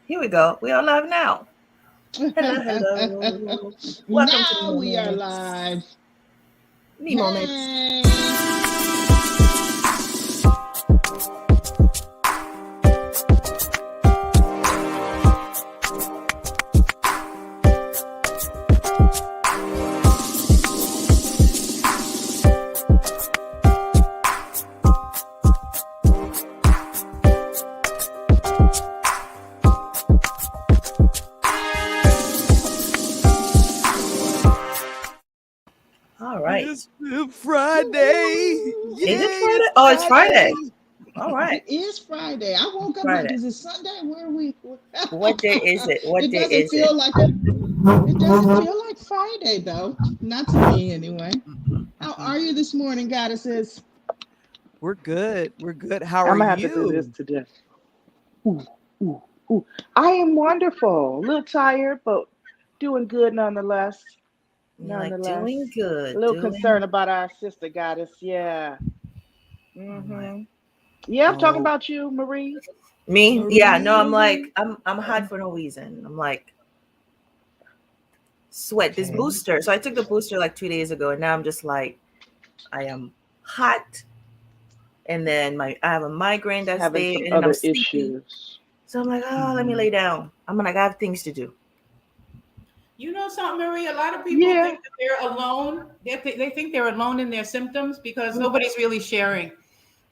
Here we go. We are live now. Hello, hello. Welcome to Me Now we are Moments. live. Me Moments. Hey. All right. It's Friday. Is it Yay, Friday? it's Oh, it's Friday. Friday. All right. It is Friday. I woke up like, Friday. is it Sunday? Where are we? What day is it? What It day doesn't is it? feel like a it doesn't feel like Friday though. Not to me anyway. How are you this morning, goddesses? We're good. We're good. How I'm are gonna have to do this you? today. Ooh, ooh, ooh. I am wonderful. A little tired, but doing good nonetheless. You're like Nonetheless, doing a good. little Doing. concerned about our sister goddess. Yeah. Oh my. Yeah, I'm talking Oh, about you, Marie. Me? Yeah. No, I'm like Marie. I'm hot for no reason. I'm like sweat this Okay. booster. So I took the booster like 2 days ago, and now I'm just like I am hot. And then I have a migraine that's Having there, some and then I'm other sleepy. issues. So I'm like, oh, let me Mhm. lay down. I'm like, I have things to do. You know something, Marie? A lot of people Yeah. think that they're alone. They think they're alone in their symptoms because Mm, nobody's really sharing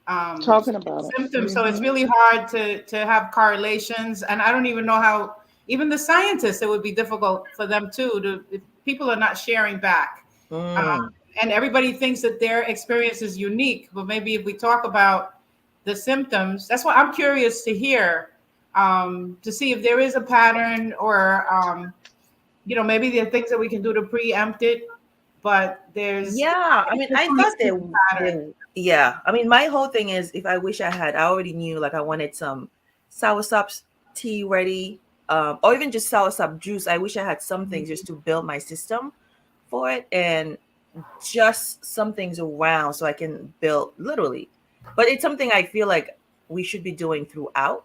talking about it. symptoms. So it's Mm-hmm. really hard to have correlations. And I don't even know how, even the scientists, it would be difficult for them too. If people are not sharing back. Mm. And everybody thinks that their experience is unique. But maybe if we talk about the symptoms, that's why I'm curious to hear, to see if there is a pattern or maybe there are things that we can do to preempt it, but there's Yeah, I I mean, just I want to thought see the pattern. yeah. I mean, my whole thing is if I wish I had, I already knew like I wanted some soursop tea ready, or even just soursop juice. I wish I had some things just to build my system for it, and just some things around so I can build literally. But it's something I feel like we should be doing throughout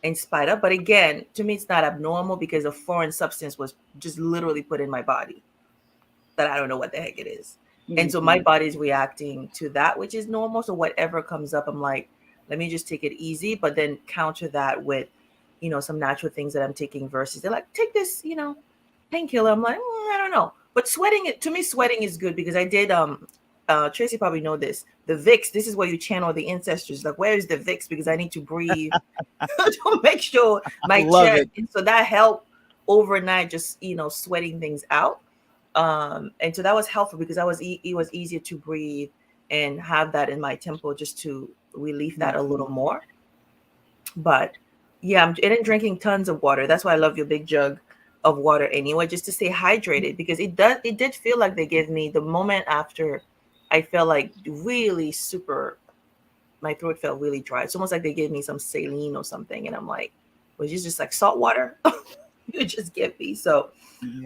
in spite of. But again, to me, it's not abnormal because a foreign substance was just literally put in my body that I don't know what the heck it is. And so my Mm-hmm. body's reacting to that, which is normal. So whatever comes up, I'm like, let me just take it easy, but then counter that with, some natural things that I'm taking versus they're like, take this, painkiller. I'm like, I don't know. But sweating it to me, sweating is good because I did Tracy probably know this. The Vicks, this is where you channel the ancestors. Like, where is the Vicks? Because I need to breathe to make sure I my love chest. it. And so that helped overnight, just sweating things out. And so that was helpful because it was easier to breathe and have that in my temple just to relieve that a Mm-hmm. little more. But yeah, I'm drinking tons of water. That's why I love your big jug of water anyway, just to stay hydrated because it did feel like they gave me the moment after I felt like really super my throat felt really dry. It's almost like they gave me some saline or something, and I'm like, was it just like salt water? You just give me so,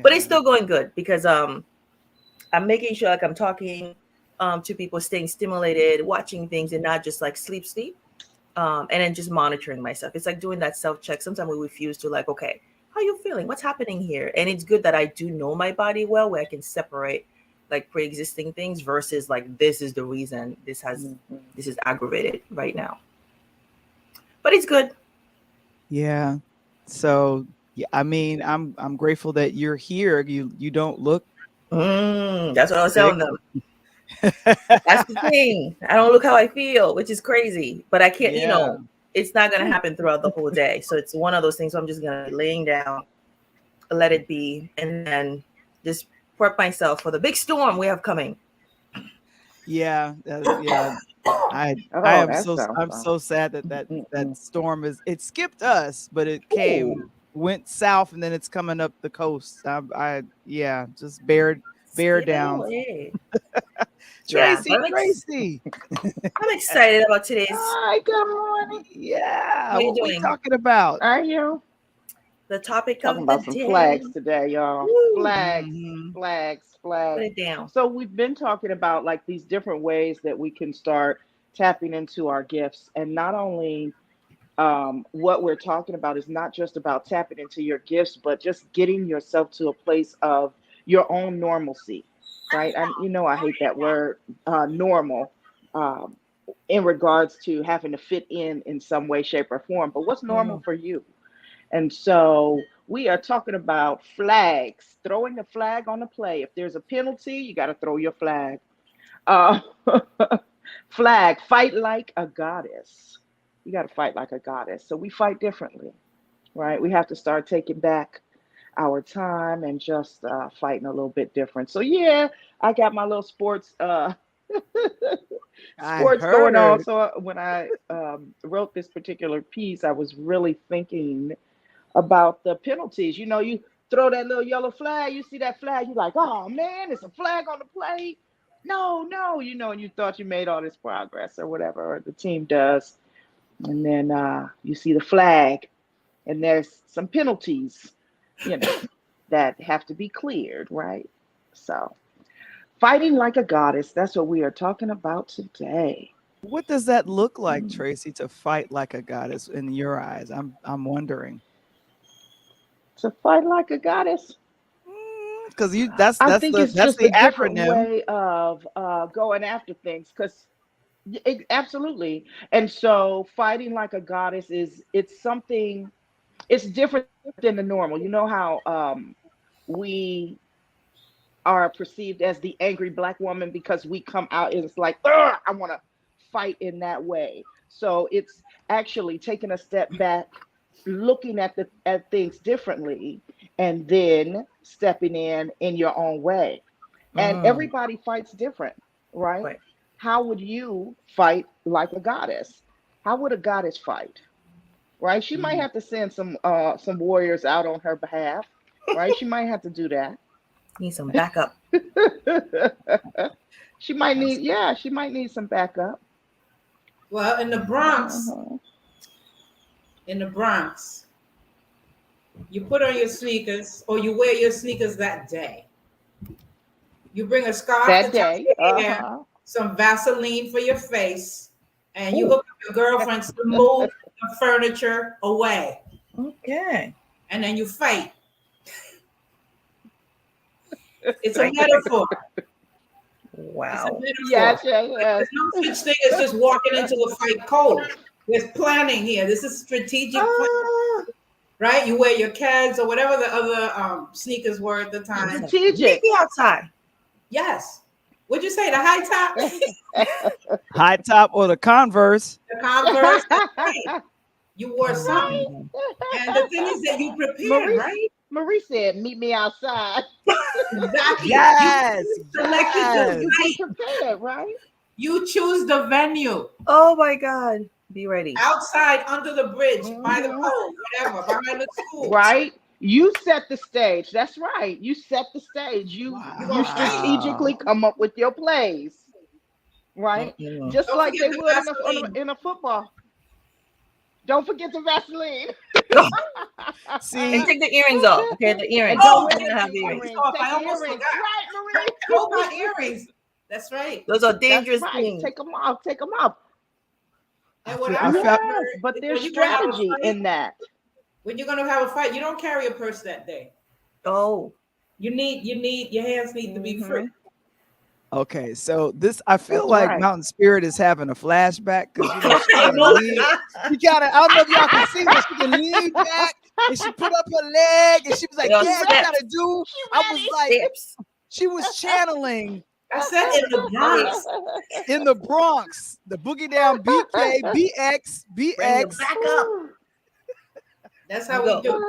but it's Yeah. still going good because I'm making sure like I'm talking to people, staying stimulated, watching things, and not just like sleep. And then just monitoring myself. It's like doing that self check. Sometimes we refuse to like, okay, how are you feeling? What's happening here? And it's good that I do know my body well, where I can separate like pre-existing things versus like this is the reason Mm-hmm. this is aggravated right now. But it's good. Yeah. So yeah, I mean, I'm grateful that you're here. You don't look That's what I was sick. telling them. That's the thing. I don't look how I feel, which is crazy. But I can't, Yeah. it's not going to happen throughout the whole day. So it's one of those things where I'm just going to be laying down, let it be, and then just prep myself for the big storm we have coming. Yeah. Yeah. I Oh, am that so sounds I'm fun. so sad that Mm-mm. storm it skipped us, but it Ooh, went south and then it's coming up the coast. I yeah, just bear skip it down. away. Yeah, but Tracy. I'm excited about today's. Hi, good morning. Yeah, How you what we doing? talking about? Are you The topic talking of the about some day. flags today, y'all? Woo, Flags, Hmm. flags, put flags. it down. So we've been talking about like these different ways that we can start tapping into our gifts, and not only what we're talking about is not just about tapping into your gifts, but just getting yourself to a place of your own normalcy, right? And I hate that word, normal, um, in regards to having to fit in some way, shape, or form. But what's normal Mm. for you? And so we are talking about flags, throwing a flag on the play. If there's a penalty, you got to throw your flag. Uh, flag, fight like a goddess. You got to fight like a goddess. So we fight differently, right? We have to start taking back our time and just fighting a little bit different. So yeah, I got my little sports I sports going on. heard. So when I wrote this particular piece, I was really thinking about the penalties. You throw that little yellow flag, you see that flag, you're like, oh man, it's a flag on the play. No, no, and you thought you made all this progress or whatever, or the team does. And then you see the flag, and there's some penalties, you know, that have to be cleared, right? So, fighting like a goddess, that's what we are talking about today. What does that look like, Mm. Tracy, to fight like a goddess in your eyes? I'm wondering. To fight like a goddess, Because you that's I that's think the it's that's just a the different acronym. way of going after things. Because absolutely, and so fighting like a goddess it's something. It's different than the normal. You know how we are perceived as the angry black woman because we come out and it's like, "Ugh, I want to fight in that way." So it's actually taking a step back, looking at things differently, and then stepping in your own way. And Mm. everybody fights different, right? Right. How would you fight like a goddess? How would a goddess fight? Right? She might Mm. have to send some warriors out on her behalf, right? She might have to do that. Need some backup. She might That's need, yeah, she might need some backup. Well, Uh-huh. In the Bronx, you put on your sneakers or you wear your sneakers that day. You bring a scarf to That tie day. your hair, Uh-huh. some Vaseline for your face, and you Ooh. hook up your girlfriends to move the furniture away. Okay. And then you fight. It's a Right. metaphor. It's a Wow. metaphor. Yes, yes, yes. There's no such thing as just walking into a fight cold. There's planning here. This is strategic plan, Ah, right? You wear your Keds or whatever the other sneakers were at the time. listen, meet Strategic. me outside. Yes. What'd you say? The high top? high top or the Converse. The Converse? Right. You wore Oh my something. Right. God. And the thing is that you prepared, Marie, right? Marie said, meet me outside. Exactly. Yes, You selected the yes. You get site. prepared, right? You choose the venue. Oh my God. Be ready. Outside, under the bridge, by the Hmm. pole, whatever, behind the school. Right? You set the stage. That's right. You set the stage. You You're gonna you fight. strategically Wow. come up with your plays, right? Mm-mm. Just Don't like forget they the would Vaseline. in a football. Don't forget the Vaseline. And See, take the earrings off. Okay, the And earrings. don't Oh, You wear gotta take the have the the earrings. earrings earrings. off. Take I the almost earrings. forgot. Right, Hold my Marie? earrings. That's right. Those are That's dangerous right. things. Take them off. Take them off. I And what feel I I felt Yes, heard but is there's when you're gonna have a strategy fight, in that. you don't carry a purse that day. Oh. You need your hands need to be free. Hmm. okay. So this I feel That's like right. Mountain Spirit is having a flashback because she I kind of know. lean. She kind of I don't know if y'all can see, but she can lean back and she put up her leg and she was like, Yo, "Yeah, you steps. gotta do." She I was like, Steps. she was channeling I said in the Bronx. in the Bronx, the boogie down BK, BX, Bring the BX. backup. That's You how we go. do.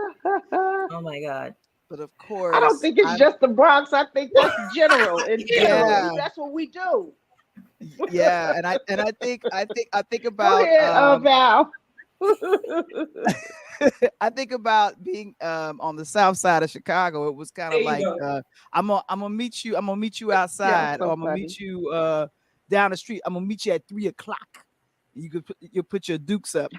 Oh my God. But of I don't course, think it's I'm just the Bronx. I think that's general. In general, yeah, that's what we do. yeah, and I think Go about ahead, Val. I think about being on the south side of Chicago. It was kind There of you like go. I'm gonna meet you Yeah, outside, or so I'm gonna funny. meet you down the street. I'm gonna meet you at 3 o'clock. You put your dukes up.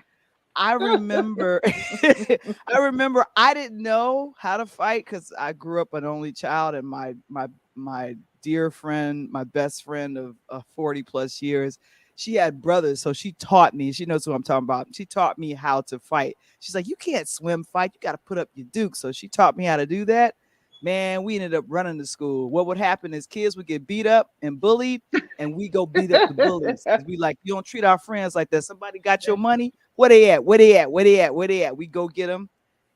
I remember I remember I didn't know how to fight because I grew up an only child, and my dear friend, my best friend of 40 plus years, she had brothers, so she taught me. She knows who I'm talking about. She taught me how to fight. She's like, you can't swim fight. You got to put up your duke. So she taught me how to do that. Man, we ended up running to school. What would happen is kids would get beat up and bullied, and we go beat up the bullies. We like, you don't treat our friends like that. Somebody got your money. Where they at? Where they at? Where they at? Where they at? We go get them.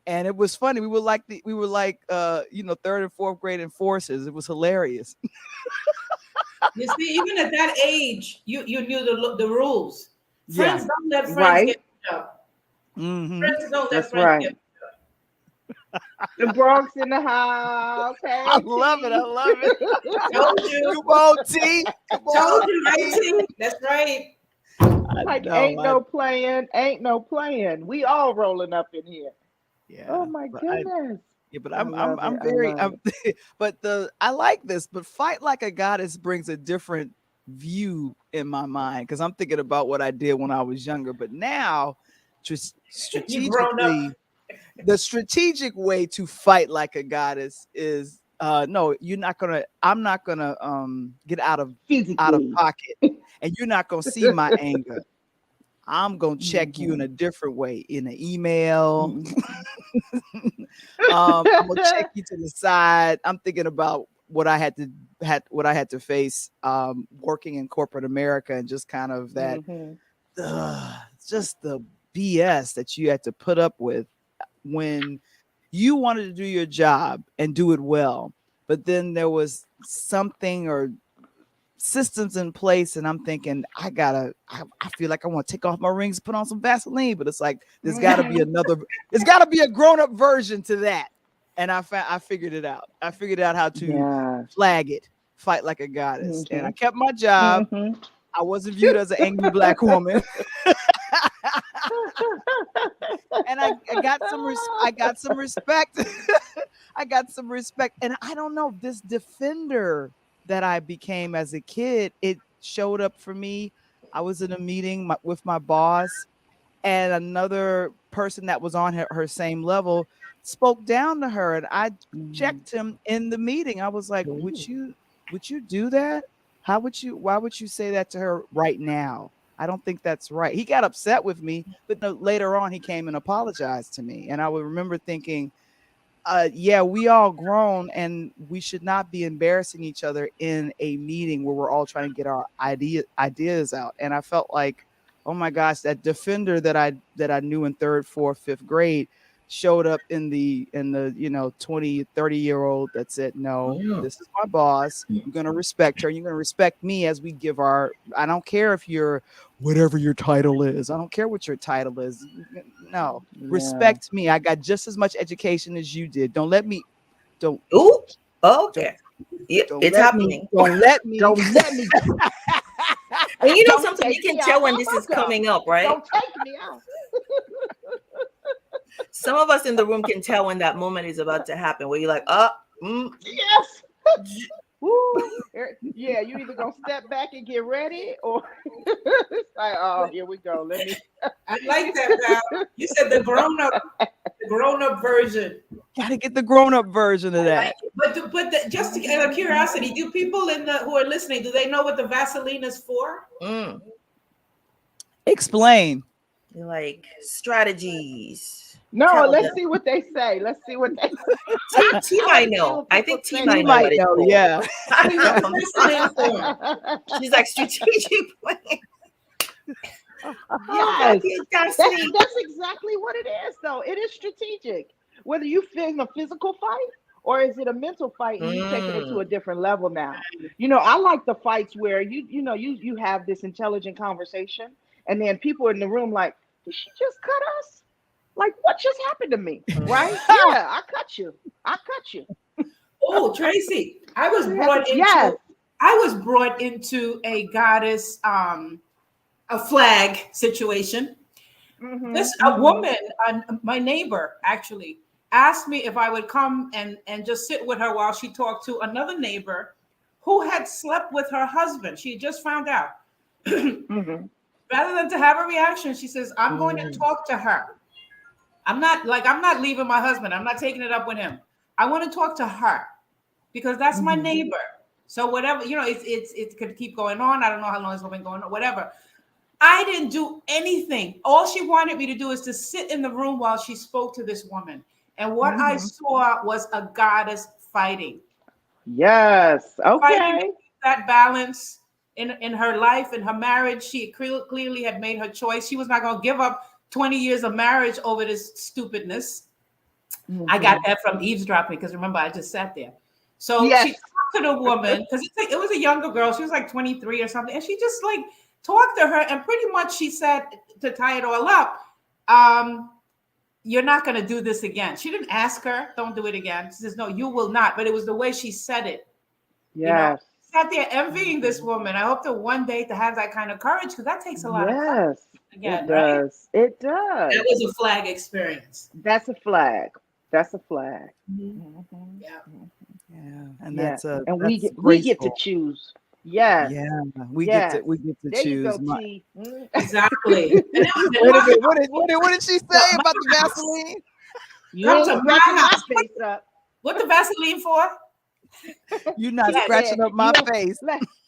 And it was funny. We were like third and fourth grade enforcers. It was hilarious. You see, even at that age, you knew the rules. Yeah. Friends don't let friends Right. get beat up. Mm-hmm. Friends don't let That's friends right. get beat The Bronx in the house. Hey, I love it. I love it. up. Told you. Come on, T. Come Told on, you, right, T? That's right. Like, know, ain't no playing. Ain't no playing. We all rolling up in here. Yeah. Oh my but goodness. but I I'm love it. I very love but I like this, but fight like a goddess brings a different view in my mind because I'm thinking about what I did when I was younger, but now You grown up. strategically the strategic way to fight like a goddess is no, I'm not gonna get out of Physically. pocket, and you're not gonna see my anger. I'm gonna check you in a different way, in an email. I'm gonna check you to the side. I'm thinking about what I had to face working in corporate America, and just kind of that just the BS that you had to put up with when you wanted to do your job and do it well, but then there was something or systems in place, and I'm thinking I feel like I want to take off my rings, put on some Vaseline, but it's like there's got to be a grown-up version to that. And I figured it out. I figured out how to flag it, fight like a goddess, and I kept my job. I wasn't viewed as an angry black woman. And I got some respect. I got some respect. And I don't know, this defender that I became as a kid, it showed up for me. I was in a meeting with my boss, and another person that was on her same level spoke down to her, and I checked him in the meeting. I was like, would you do that? Why would you say that to her right now? I don't think that's right. He got upset with me, but no, later on he came and apologized to me. And I would remember thinking, yeah, we all grown, and we should not be embarrassing each other in a meeting where we're all trying to get our ideas out. And I felt like, oh my gosh, that defender that I knew in third, fourth, fifth grade showed up in the 20, 30-year-old that said, no, this is my boss. You're going to respect her. You're going to respect me as we give I don't care if you're whatever your title is. I don't care what your title is. No, respect me. I got just as much education as you did. Don't let me. Ooh, okay. Yep, it's happening. Don't let me. And something you can tell when this is coming up, right? Don't take me out. Some of us in the room can tell when that moment is about to happen, where you're like, yes. Woo. Yeah, you either gonna step back and get ready, or it's like, oh, here we go. Let me. I like that, Val. You said the grown up version. Gotta get the grown up version of that. But just out of curiosity, do people who are listening, do they know what the Vaseline is for? Explain. Like strategies. No, let's see what they say. T might know. I think T might know. Yeah. She's like strategic plan. Yes, that's exactly what it is. Though it is strategic. Whether you feel a physical fight or is it a mental fight, and you taking it to a different level now. I like the fights where you have this intelligent conversation, and then people in the room like, did she just cut us? Like, what just happened to me? Right? Yeah, I cut you. Oh, Tracy, I was brought into a goddess, a flag situation. A woman, my neighbor actually, asked me if I would come and just sit with her while she talked to another neighbor who had slept with her husband. She had just found out. Rather than to have a reaction, she says, I'm going to talk to her. I'm not leaving my husband. I'm not taking it up with him. I want to talk to her because that's my neighbor. So whatever, it could keep going on. I don't know how long it's been going on, whatever. I didn't do anything. All she wanted me to do is to sit in the room while she spoke to this woman. And what I Mm-hmm. saw was a goddess Yes. fighting to Okay. keep that balance in her life, in her marriage. She clearly had made her choice. She was not going to give up 20 years of marriage over this stupidness. I got Hmm. that from eavesdropping because remember, I just sat there. So she Yes. talked to the woman because it was a younger girl. She was like 23 or something. And she just like talked to her. And pretty much she said, to tie it all up, um, you're not going to do this again. She didn't ask her, don't do it again. She says, no, you will not. But it was the way she said it. You know, Yes. sat there envying this Mhm. woman. I hope that one day to have that kind of courage because that takes a lot of courage Yes. It again, right? does. It That does. was a flag experience. That's a flag. That's a flag. Mhm. Hmm. Yeah. Yeah, and Yes. And that's we get to graceful. choose. Yes. Yeah, Yes. we get to There you choose. go, T. Mm. Exactly. And Wait a my minute. house, What did she to say my about the house. Vaseline? You Come ain't to scratching my my house. face up. What the Vaseline for? You're She not got, She said, scratching up my you ain't. face.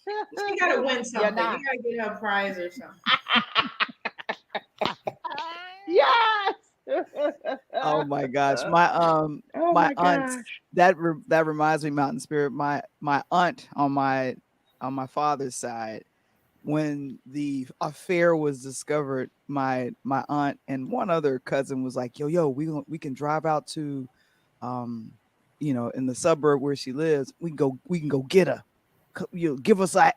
she got to win You're something. You not. got to get her a prize or something. Yes. Oh my gosh, Oh my my aunt, gosh. that reminds me, Mountain Spirit. My aunt on my father's side, when the affair was discovered, my aunt and one other cousin was like, yo, we can drive out to, um, in the suburb where she lives. We can go get her. Give us her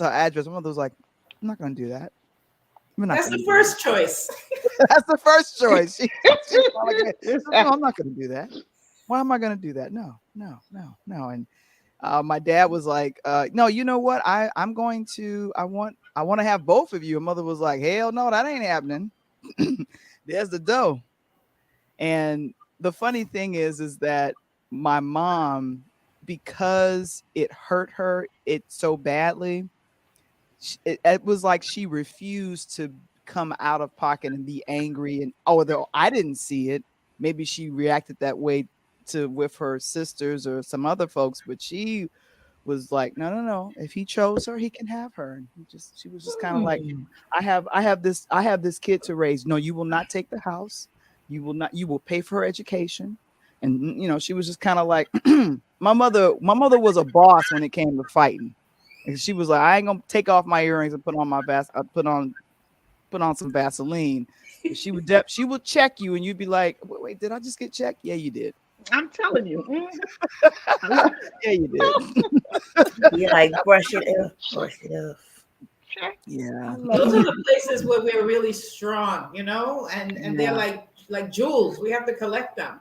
address. My mother was like, I'm not gonna do that. We're not That's gonna the do that. first choice. That's the first choice. She's probably like, no, I'm not gonna do that. Why am I gonna do that? No, no, no, no. And my dad was like, no, you know what? I'm going to I want to have both of you. And mother was like, hell no, that ain't happening. There's the dough. And the funny thing is that my mom, because it hurt her it so badly, it was like she refused to come out of pocket and be angry. And although I didn't see it, maybe she reacted that way to with her sisters or some other folks, but she was like, no, no, no. If he chose her, he can have her. And she was just kind of like, Hmm. I have this kid to raise. No, you will not take the house. You will pay for her education. And she was just kind of like, my mother was a boss when it came to fighting. And she was like, I ain't gonna take off my earrings and put on put on some Vaseline. But she would check you and you'd be like, wait, did I just get checked? Yeah, you did. I'm telling you. Mhm. Yeah, you did. Yeah, like brush it off, brush it off. I Yeah. love Those it. are the places where we're really strong, you know, and they're Yeah. like jewels. We have to collect them.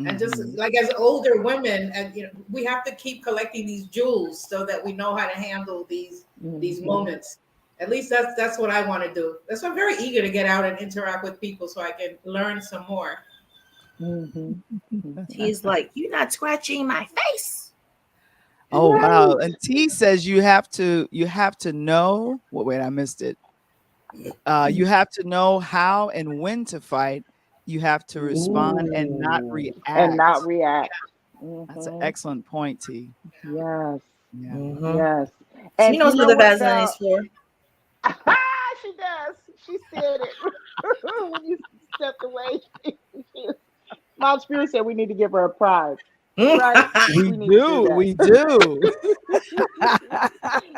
And just Hmm. like as older women, and we have to keep collecting these jewels so that we know how to handle these Hmm. moments. At least that's what I want to do. That's why I'm very eager to get out and interact with people so I can learn some more. Hmm. He's like, "You're not scratching my face." Oh wow. Right. And T says you have to know wait, I missed it. You have to know how and when to fight. You have to respond and not Ooh. And not react. react. That's an Hmm. excellent point, T. Yes. Yeah. Hmm. Yes. He And you knows what know the what, Vaseline Val? is for. She does. She said it when you stepped away. Mount Spirit said we need to give her a prize, right? We We need to do do. that. We do.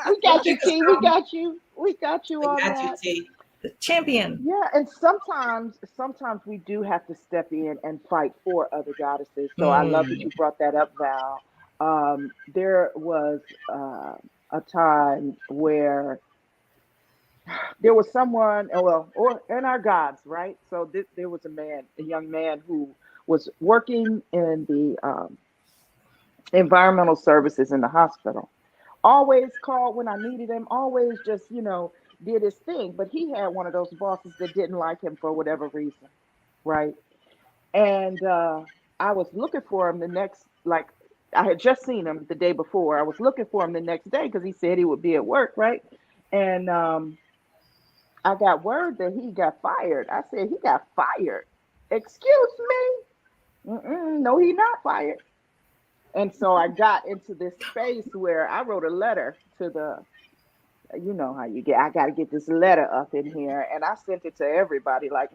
We Go got you, pick a T. We song. got you. We got you I on got you, that. T. The champion. Yeah, and sometimes we do have to step in and fight for other goddesses. So I love that Mm. you brought that up, Val. There was a time where there was someone, well, or and our gods, right? So there was a young man who was working in the environmental services in the hospital. Always called when I needed him. Always just did his thing. But he had one of those bosses that didn't like him for whatever reason, right? And I was looking for him the next, like I had just seen him the day before. I was looking for him the next day because he said he would be at work, right? And I got word that he got fired. I said, he got fired. Excuse me? Mm-mm, no, he not fired. And so I got into this space where I wrote a letter to the You know how you get. I got to get this letter up in here, and I sent it to everybody. Like,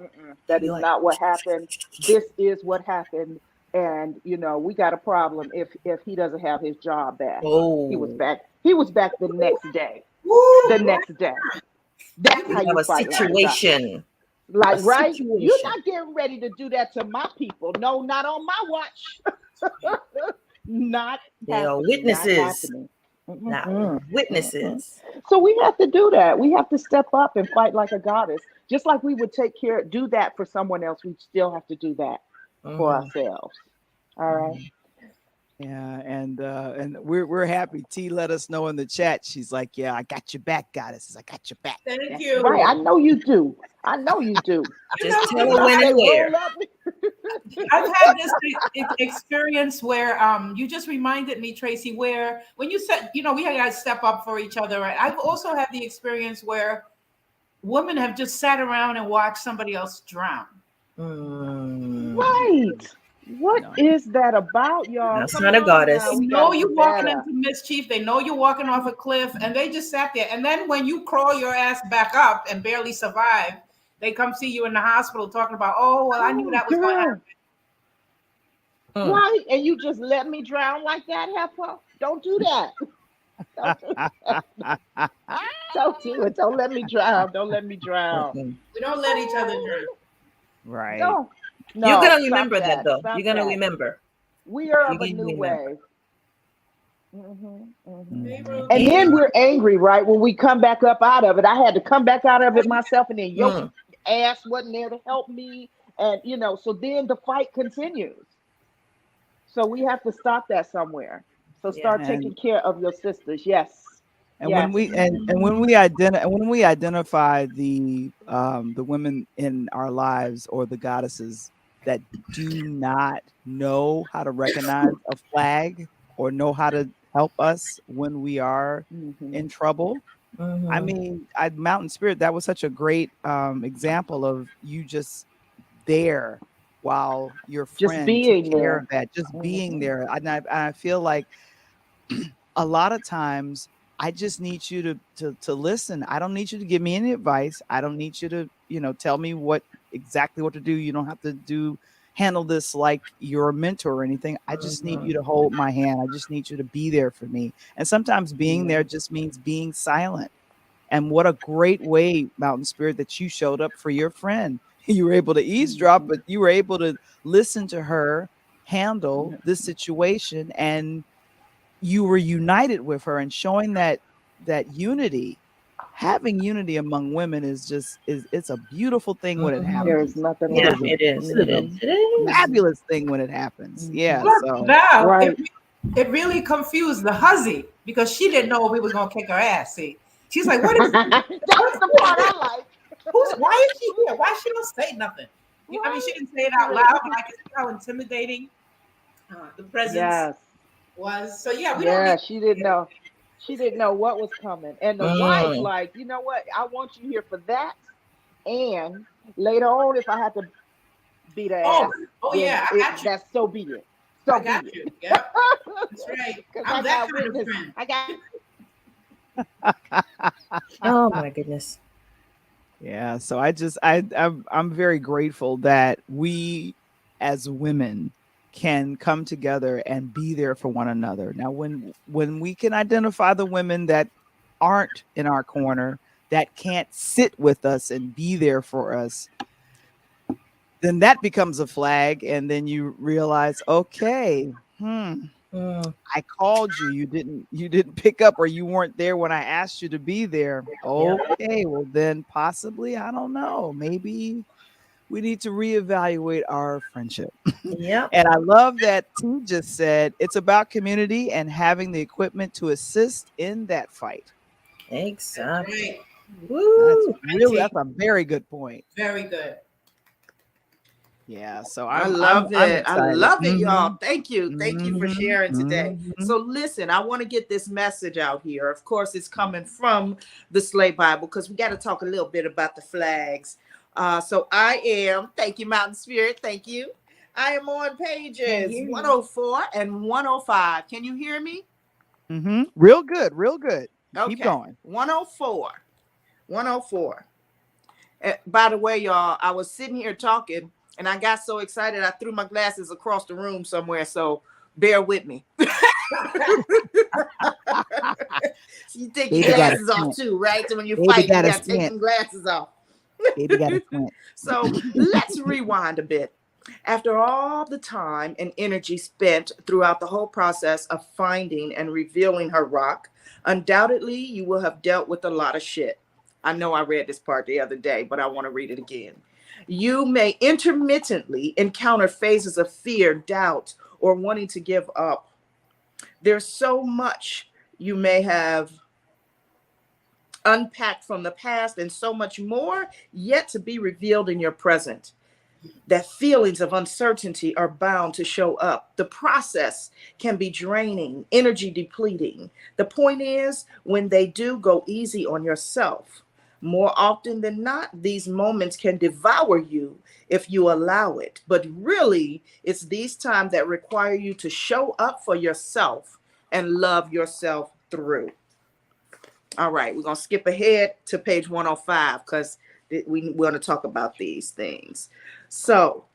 that You're is like, not what happened. This is what happened, and we got a problem if he doesn't have his job back. He was oh, back. He was back the next day. The Woo! next day. You That's we how have you a fight like a god. situation. Like, A right? You're situation. not getting ready to do that to my people. No, not on my watch. Not They are happening. Not witnesses. happening. Not Mm-mm, mm-mm. witnesses. So we have to do that. We have to step up and fight like a goddess. Just like we would do that for someone else, we still have to do that for Mhm, ourselves. All right. mhm. Yeah, and we're happy. T let us know in the chat. She's like, "Yeah, I got your back, goddesses. I got your back." Thank That's right. I you. know you do. I know you do. You Just know, tell you her know, when Say and roll where. up. I've had this experience where you just reminded me, Tracy, where when you said, we had to step up for each other, right? I've also had the experience where women have just sat around and watched somebody else drown. Mm, Right. What No. is that about, y'all? that's Come not a on They now. goddess. We got to know do you're walking better. into mischief. They know you're walking off a cliff, and they just sat there. And then when you crawl your ass back up and barely survive, they come see you in the hospital talking about, oh, well, I knew Oh, that was going to happen. girl. Mm. Right. And you just let me drown like that, Heifer? Don't do that. Don't do that. Don't do it. Don't let me drown. Don't let me drown. Mm-mm. We don't let each other drown. Right. Don't. You're No, gonna stop remember that that. though. You're Stop gonna that. remember. We are You're of a gonna new remember. wave. Hey, Mhm. And Ruby. then we're angry, right? When we come back up out of it. I had to come back out of Oh, it myself, and then your Mm, ass wasn't there to help me. And, so then the fight continues. So we have to stop that somewhere. So yeah. start taking And care of your sisters. Yes. and when Yes. we and when we identify the women in our lives or the goddesses that do not know how to recognize a flag or know how to help us when we are Hmm. in trouble. I Hmm. mean, Mountain Spirit, that was such a great example of you just there while your Just friend took being care there. of that, just being Hmm. there. I feel like a lot of times I just need you to listen. I don't need you to give me any advice. I don't need you to, tell me exactly what to do. You don't have to handle this like you're a mentor or anything. I just need Hmm. you to hold my hand. I just need you to be there for me. And sometimes being there just means being silent. And what a great way, Mountain Spirit, that you showed up for your friend. You were able to eavesdrop, Hmm. but you were able to listen to her handle this situation, and you were united with her and showing that unity. Having unity among women is just is it's a beautiful thing when it Hmm. There is happens. nothing It Yeah, like is a it. it is. it is It a is. Hmm. It is. Hmm. fabulous thing when it happens. Yeah. Hmm. But So now Right. it really confused the huzzy because she didn't know we was gonna kick her ass. See, she's like, "What is? That's What's the who is part this? I like. Who's? Why is she here? Why she don't say nothing?" I mean, she Right. didn't say it She out really. loud, but I can see how intimidating the presence Yes. was. So yeah, we don't Yeah, need. she didn't know. She didn't know what was coming. And the wife, Mm. like, you know what? I want you here for that. And later on, if I have to beat her Oh, ass, oh then yeah, I got you. that's so be it. I So be got it. you. Yep, that's right. Because I'm I that got kind of witness. friend. I got. Oh my goodness. yeah, so I'm very grateful that we as women can come together and be there for one another. Now when we can identify the women that aren't in our corner, that can't sit with us and be there for us, then that becomes a flag, and then you realize, okay, Mm. I called you, you didn't pick up, or you weren't there when I asked you to be there. Yep. Okay, well then possibly, I don't know, maybe we need to reevaluate our friendship. Yep. And I love that T just said it's about community and having the equipment to assist in that fight. That's Exactly. right. That's Woo. Right, T. that's a very good point. Very good. Yeah, so I I'm love I'm it. I excited. love it, y'all. Thank you. Thank you for Mhm, sharing today. mhm. So, listen, I want to get this message out here. Of course, it's coming from the Slate Bible because we got to talk a little bit about the flags. Thank you, Mountain Spirit. Thank you. I am on Can't pages hear you. 104 and 105. Can you hear me? Real good, real good. Keep Okay. going. 104. 104. By the way, y'all, I was sitting here talking and I got so excited I threw my glasses across the room somewhere. So bear with me. So you take your Baby got a glasses off squint. too, right? So when you Baby fight, you got a got to take squint. them glasses off. Baby got a squint. So let's rewind a bit. After all the time and energy spent throughout the whole process of finding and revealing her rock, undoubtedly you will have dealt with a lot of shit. I know I read this part the other day, but I want to read it again. You may intermittently encounter phases of fear, doubt, or wanting to give up. There's so much you may have unpacked from the past and so much more yet to be revealed in your present. That feelings of uncertainty are bound to show up. The process can be draining, energy depleting. The point is, when they do, go easy on yourself. More often than not, these moments can devour you if you allow it. But really, it's these times that require you to show up for yourself and love yourself through. All right, we're going to skip ahead to page 105 because we want to talk about these things. So,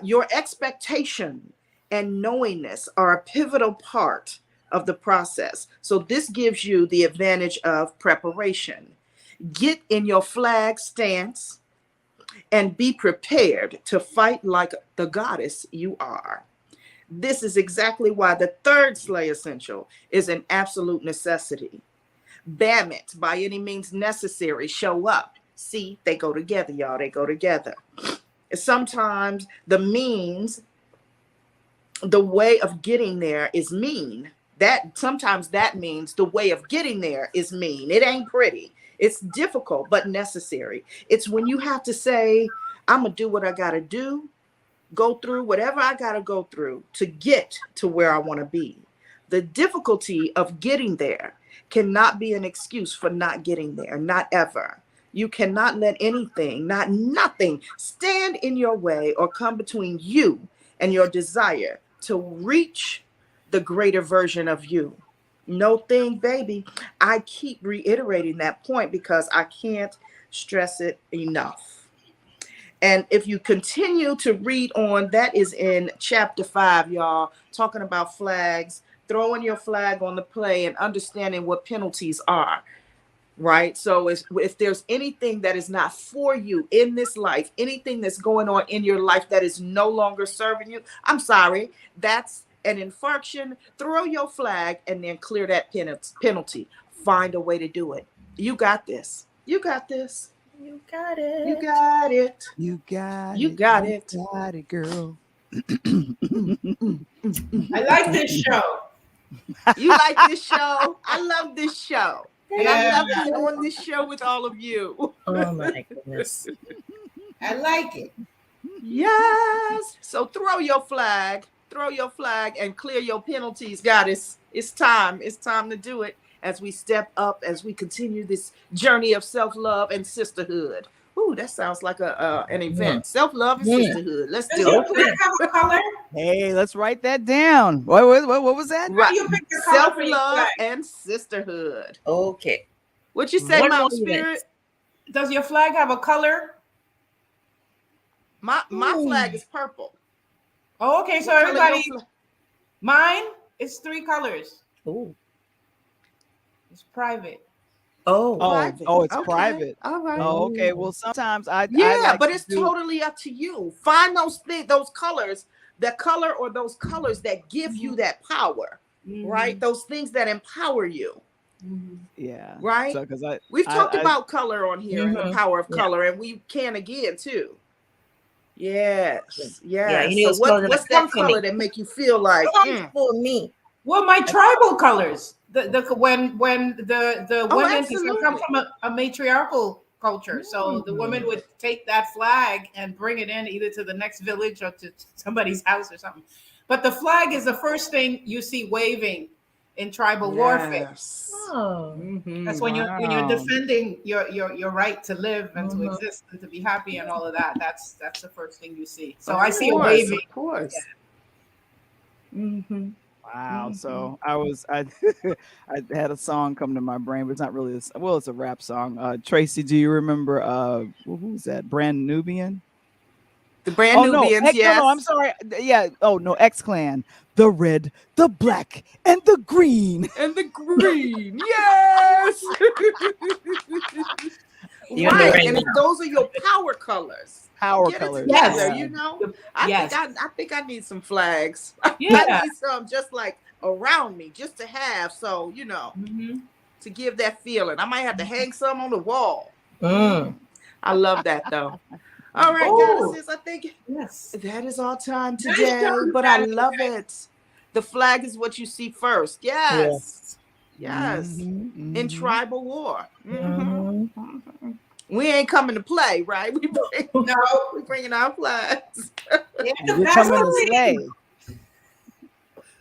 your expectation and knowingness are a pivotal part of the process. So, this gives you the advantage of preparation. Get in your flag stance and be prepared to fight like the goddess you are. This is exactly why the third slay essential is an absolute necessity. Bam it by any means necessary. Show up. See, they go together, y'all. They go together. Sometimes the means, the way of getting there is mean. That sometimes that means the way of getting there is mean. It ain't pretty. It's difficult, but necessary. It's when you have to say, I'm gonna do what I gotta do, go through whatever I gotta go through to get to where I want to be. The difficulty of getting there cannot be an excuse for not getting there, not ever. You cannot let anything, not nothing, stand in your way or come between you and your desire to reach the greater version of you. No thing, baby. I keep reiterating that point because I can't stress it enough. And if you continue to read on, that is in chapter 5, y'all, talking about flags, throwing your flag on the play and understanding what penalties are, right? So if there's anything that is not for you in this life, anything that's going on in your life that is no longer serving you, I'm sorry, that's an infraction. Throw your flag and then clear that penalty. Find a way to do it. You got this. You got this. You got it. You got it. You got You it. got You it. got it, girl. I like this show. You like this show? I love this show. And I Yeah, love being on this show with all of you. Oh my goodness. I like it. Yes. So throw your flag and clear your penalties, goddess. It's time. It's time to do it as we step up, as we continue this journey of self-love and sisterhood. Ooh, that sounds like an event. Self-love and sisterhood. Let's Does do your it. flag have a color? Hey, let's write that down. What was that? How Right. do you pick the color for your Self-love flag? and sisterhood. Okay. What you say, One Mount more event. Spirit? Does your flag have a color? My flag is purple. Oh, okay, so What color your everybody, flag? mine is 3 colors. Oh. It's private. Oh. Private. It's Okay. private. All right. Oh, okay. Well, sometimes I Yeah, like but to it's do- totally up to you. Find those things, those colors, the color or those colors that give you that power, right? Those things that empower you, yeah. right? So because We've talked about color on here and the Mhm. power of Yeah. color, and we can again too. Yes, Yeah, yes. you know, So colors what's that that come for color me. that make you feel like? Come for me. Well, my tribal colors. The when the Oh, women, because I come absolutely. from a matriarchal culture, so the women would take that flag and bring it in either to the next village or to somebody's house or something. But the flag is the first thing you see waving in tribal warfare. Yes. Oh. That's when you're Wow. defending your right to live and to Mhm. exist and to be happy and all of that. That's the first thing you see. So Of I see a course, waving. of course. Mm-hmm. Wow. Mhm. So I I had a song come to my brain, but it's not really well, it's a rap song. Tracy, do you remember who's that? Brand Nubian? The Brand Oh no, Nubians, No, I'm yes. sorry. Yeah. Oh no, X Clan. The red, the black, and the green. And the green, yes. You in the Right, and rain if now. those are your power colors, Power get it colors. together. Yes. Yeah. You know, I think Yes. I think I need some flags. I Yeah. need some just like around me, just to have. So Hmm. to give that feeling, I might have to hang some on the wall. Mm. I love that though. All right, Oh, goddesses, I think yes. that is our time Nice today, job, but I Patty. love it. The flag is what you see first. Yes, Yes. yes. In Mm-hmm. tribal war. Mhm. We ain't coming to play, right? No. We bringing our flags. Yeah, We're coming to slay. Vaseline.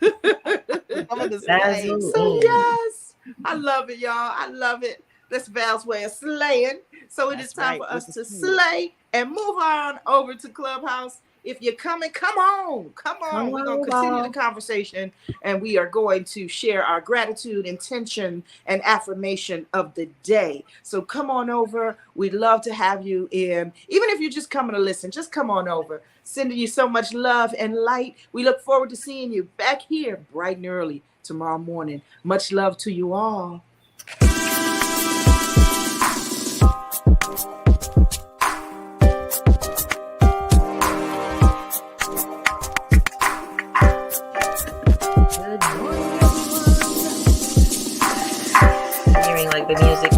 We're coming to slay. So Vaseline. yes, I love it, y'all. I love it. That's Val's way of slaying. So it is That's time right. for With us the to sword. slay and move on over to Clubhouse. If you're coming, come on, come Come on. We're gonna on, continue the y'all. conversation, and we are going to share our gratitude, intention, and affirmation of the day. So come on over. We'd love to have you in. Even if you're just coming to listen, just come on over. Sending you so much love and light. We look forward to seeing you back here bright and early tomorrow morning. Much love to you all. Good morning, everyone. Hearing like the music